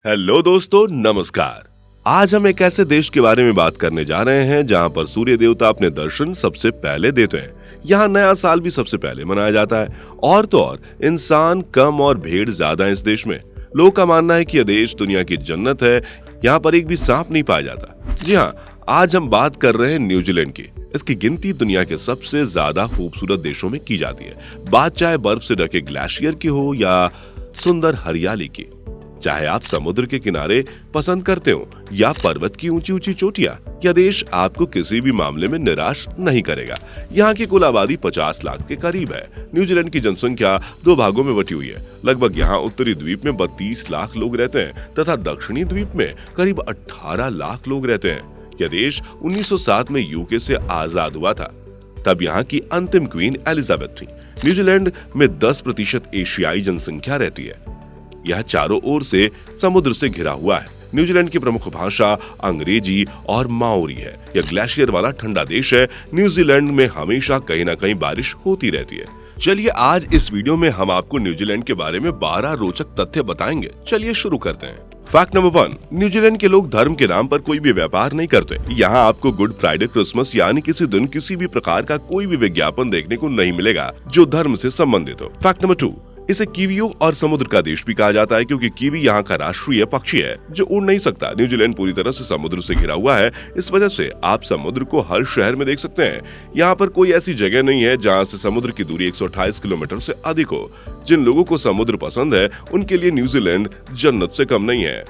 Hello दोस्तों, नमस्कार। आज हम एक ऐसे देश के बारे में बात करने जा रहे हैं जहां पर सूर्य देवता अपने दर्शन सबसे पहले देते हैं। यहाँ नया साल भी सबसे पहले मनाया जाता है। और तो और इंसान कम और भेड़ ज्यादा है इस देश में। लोगों का मानना है कि यह देश दुनिया की जन्नत है। यहाँ पर एक भी सांप नहीं पाया जाता। जी हाँ, आज हम बात कर रहे हैं न्यूजीलैंड की। इसकी गिनती दुनिया के सबसे ज्यादा खूबसूरत देशों में की जाती है। बात चाहे बर्फ से ढके ग्लेशियर की हो या सुंदर हरियाली की, चाहे आप समुद्र के किनारे पसंद करते हो या पर्वत की ऊंची ऊंची चोटियां, यह देश आपको किसी भी मामले में निराश नहीं करेगा। यहाँ की कुल आबादी 50 लाख के करीब है। न्यूजीलैंड की जनसंख्या दो भागों में बटी हुई है। लगभग यहाँ उत्तरी द्वीप में 32 लाख लोग रहते हैं तथा दक्षिणी द्वीप में करीब 18 लाख लोग रहते हैं। यह देश 1907 में यूके से आजाद हुआ था। तब यहाँ की अंतिम क्वीन एलिजाबेथ थी। न्यूजीलैंड में 10% एशियाई जनसंख्या रहती है। यह चारों ओर से समुद्र से घिरा हुआ है। न्यूजीलैंड की प्रमुख भाषा अंग्रेजी और माओरी है। यह ग्लेशियर वाला ठंडा देश है। न्यूजीलैंड में हमेशा कहीं ना कहीं बारिश होती रहती है। चलिए आज इस वीडियो में हम आपको न्यूजीलैंड के बारे में 12 रोचक तथ्य बताएंगे। चलिए शुरू करते हैं। फैक्ट नंबर 1, न्यूजीलैंड के लोग धर्म के नाम पर कोई भी व्यापार नहीं करते। यहाँ आपको गुड फ्राइडे, क्रिसमस यानी किसी दिन किसी भी प्रकार का कोई भी विज्ञापन देखने को नहीं मिलेगा जो धर्म से संबंधित हो। फैक्ट नंबर 2, इसे कीवियों और समुद्र का देश भी कहा जाता है क्योंकि कीवी यहाँ का राष्ट्रीय पक्षी है जो उड़ नहीं सकता। न्यूजीलैंड पूरी तरह से समुद्र से घिरा हुआ है। इस वजह से आप समुद्र को हर शहर में देख सकते हैं। यहाँ पर कोई ऐसी जगह नहीं है जहाँ से समुद्र की दूरी 128 किलोमीटर से अधिक हो। जिन लोगों को समुद्र पसंद है उनके लिए न्यूजीलैंड जन्नत से कम नहीं है।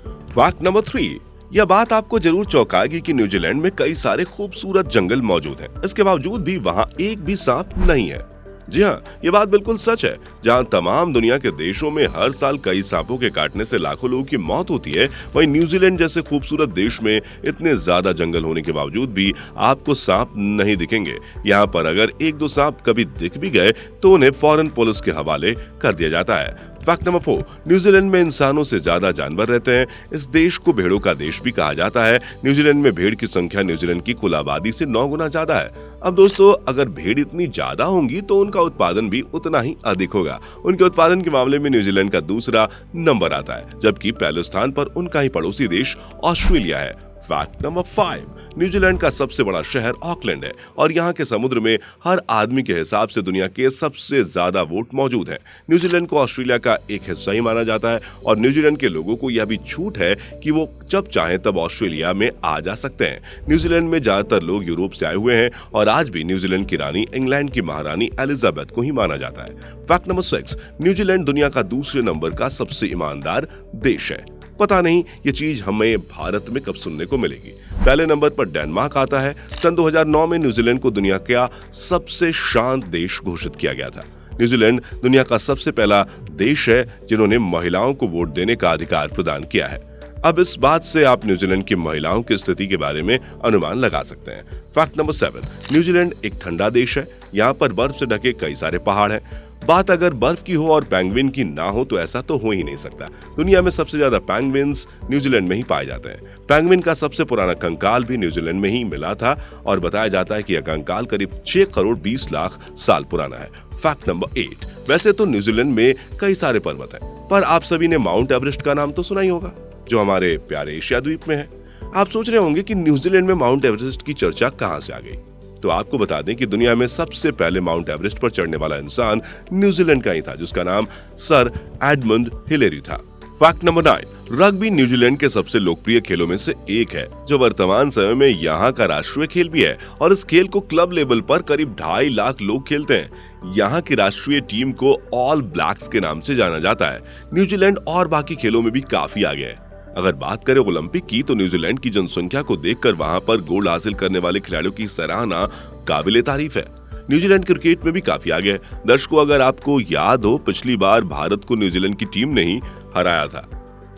फैक्ट नंबर 3, यह बात आपको जरूर चौंकाएगी कि न्यूजीलैंड में कई सारे खूबसूरत जंगल मौजूद हैं। इसके बावजूद भी वहाँ एक भी सांप नहीं है। जी हाँ, ये बात बिल्कुल सच है। जहाँ तमाम दुनिया के देशों में हर साल कई सांपों के काटने से लाखों लोगों की मौत होती है, वहीं न्यूजीलैंड जैसे खूबसूरत देश में इतने ज्यादा जंगल होने के बावजूद भी आपको सांप नहीं दिखेंगे। यहाँ पर अगर एक दो सांप कभी दिख भी गए तो उन्हें फौरन पुलिस के हवाले कर दिया जाता है। फैक्ट नंबर 4, न्यूजीलैंड में इंसानों से ज्यादा जानवर रहते हैं। इस देश को भेड़ों का देश भी कहा जाता है। न्यूजीलैंड में भेड़ की संख्या न्यूजीलैंड की कुल आबादी से 9 गुना ज्यादा है। अब दोस्तों, अगर भेड़ इतनी ज्यादा होंगी तो उनका उत्पादन भी उतना ही अधिक होगा। उनके उत्पादन के मामले में न्यूजीलैंड का दूसरा नंबर आता है, जबकि पहले स्थान पर उनका ही पड़ोसी देश ऑस्ट्रेलिया है। फैक्ट नंबर 5, न्यूजीलैंड का सबसे बड़ा शहर ऑकलैंड है और यहाँ के समुद्र में हर आदमी के हिसाब से दुनिया के सबसे ज्यादा वोट मौजूद हैं। न्यूजीलैंड को ऑस्ट्रेलिया का एक हिस्सा ही माना जाता है और न्यूजीलैंड के लोगों को यह भी छूट है कि वो जब चाहें तब ऑस्ट्रेलिया में आ जा सकते हैं। न्यूजीलैंड में ज्यादातर लोग यूरोप से आए हुए हैं और आज भी न्यूजीलैंड की रानी इंग्लैंड की महारानी एलिजाबेथ को ही माना जाता है। फैक्ट नंबर 6, न्यूजीलैंड दुनिया का दूसरे नंबर का सबसे ईमानदार देश है। पता नहीं ये चीज हमें भारत में कब सुनने को मिलेगी। पहले नंबर पर डेनमार्क आता है। सन 2009 में न्यूजीलैंड को दुनिया का सबसे शांत देश घोषित किया गया था। न्यूजीलैंड दुनिया का सबसे पहला देश है जिन्होंने महिलाओं को वोट देने का अधिकार प्रदान किया है। अब इस बात से आप न्यूजीलैंड की महिलाओं की स्थिति के बारे में अनुमान लगा सकते हैं। फैक्ट नंबर 7, न्यूजीलैंड एक ठंडा देश है। यहाँ पर बर्फ से ढके कई सारे पहाड़ हैं। बात अगर बर्फ की हो और पेंगुइन की ना हो तो ऐसा तो हो ही नहीं सकता। दुनिया में सबसे ज्यादा पेंगुइन्स न्यूजीलैंड में ही पाए जाते हैं। पेंगुइन का सबसे पुराना कंकाल भी न्यूजीलैंड में ही मिला था और बताया जाता है कि यह कंकाल करीब 6 करोड़ 20 लाख साल पुराना है। फैक्ट नंबर 8, वैसे तो न्यूजीलैंड में कई सारे पर्वत हैं, पर आप सभी ने माउंट एवरेस्ट का नाम तो सुना ही होगा जो हमारे प्यारे एशिया द्वीप में है। आप सोच रहे होंगे कि न्यूजीलैंड में माउंट एवरेस्ट की चर्चा कहां से आ गई। तो आपको बता दें कि दुनिया में सबसे पहले माउंट एवरेस्ट पर चढ़ने वाला इंसान न्यूजीलैंड का ही था, जिसका नाम सर एडमंड हिलेरी था। फैक्ट नंबर 9, रग्बी न्यूजीलैंड के सबसे लोकप्रिय खेलों में से एक है जो वर्तमान समय में यहाँ का राष्ट्रीय खेल भी है और इस खेल को क्लब लेवल पर करीब 2.5 लाख लोग खेलते हैं। यहाँ की राष्ट्रीय टीम को ऑल ब्लैक्स के नाम से जाना जाता है। न्यूजीलैंड और बाकी खेलों में भी काफी आगे है। अगर बात करें ओलंपिक की तो न्यूजीलैंड की जनसंख्या को देखकर वहां पर गोल्ड हासिल करने वाले खिलाड़ियों की सराहना काबिले तारीफ है। न्यूजीलैंड क्रिकेट में भी काफी आगे है। दर्शकों, अगर आपको याद हो, पिछली बार भारत को न्यूजीलैंड की टीम ने ही हराया था।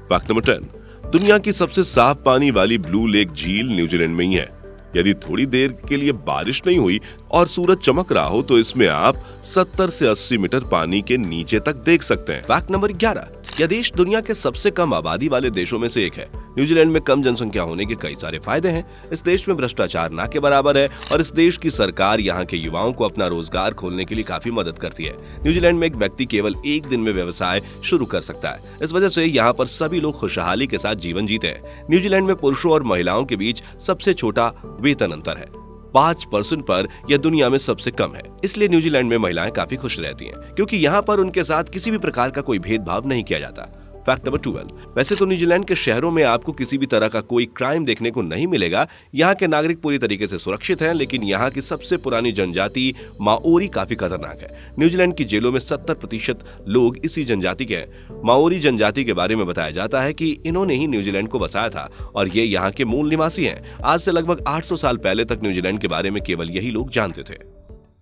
फैक्ट नंबर 10, दुनिया की सबसे साफ पानी वाली ब्लू लेक झील न्यूजीलैंड में ही है। यदि थोड़ी देर के लिए बारिश नहीं हुई और सूरज चमक रहा हो तो इसमें आप 70 से 80 मीटर पानी के नीचे तक देख सकते हैं। फैक्ट नंबर 11, यह देश दुनिया के सबसे कम आबादी वाले देशों में से एक है। न्यूजीलैंड में कम जनसंख्या होने के कई सारे फायदे हैं। इस देश में भ्रष्टाचार ना के बराबर है और इस देश की सरकार यहाँ के युवाओं को अपना रोजगार खोलने के लिए काफी मदद करती है। न्यूजीलैंड में एक व्यक्ति केवल एक दिन में व्यवसाय शुरू कर सकता है। इस वजह से यहाँ पर सभी लोग खुशहाली के साथ जीवन जीते हैं। न्यूजीलैंड में पुरुषों और महिलाओं के बीच सबसे छोटा वेतन अंतर है 5% पर, यह दुनिया में सबसे कम है। इसलिए न्यूजीलैंड में महिलाएं काफी खुश रहती हैं, क्योंकि यहाँ पर उनके साथ किसी भी प्रकार का कोई भेदभाव नहीं किया जाता। फैक्ट नंबर 12, वैसे तो न्यूजीलैंड के शहरों में आपको किसी भी तरह का कोई क्राइम देखने को नहीं मिलेगा। यहाँ के नागरिक पूरी तरीके से सुरक्षित हैं, लेकिन यहाँ की सबसे पुरानी जनजाति माओरी काफी खतरनाक है। न्यूजीलैंड की जेलों में 70% लोग इसी जनजाति के हैं। माओरी जनजाति के बारे में बताया जाता है कि इन्होंने ही न्यूजीलैंड को बसाया था और ये यहाँ के मूल निवासी हैं। आज से लगभग 800 साल पहले तक न्यूजीलैंड के बारे में केवल यही लोग जानते थे।